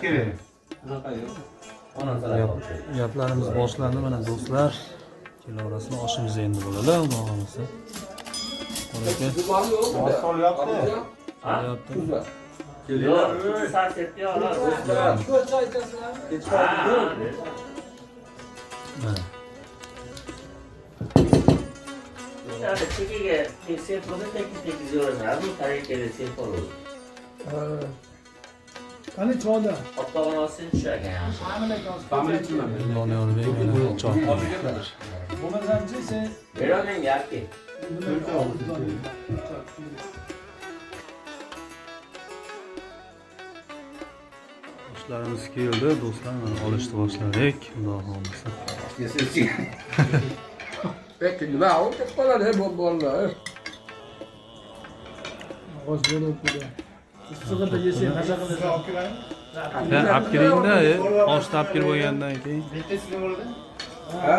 kerak. Gaplarimiz boshlandi mana do'stlar. Kelaverasin oshimiz endi bo'ladi, xudo xolasa. Qo'lga Solyapti. qo'yapti. Yok, saat yapıyor lan. Yani çekiye senfonu tek izliyoruz abi. Hareketi senfon olur. Qani cho'da. Hatta nasıl düşer yani? Doniyorbek yana choy. Bo'lmagancha sen Veronen yapki. Oshlarimiz keldi, do'stlar. Mana olishni boshladik, xudo xolasa. Peki nima olib qoladi bu bolalar? og'iz bo'lib turadi. Issiqda yesang nasha qiladi. Ha, olib kiringda, oshni olib kirib bo'lgandan keyin. Ha,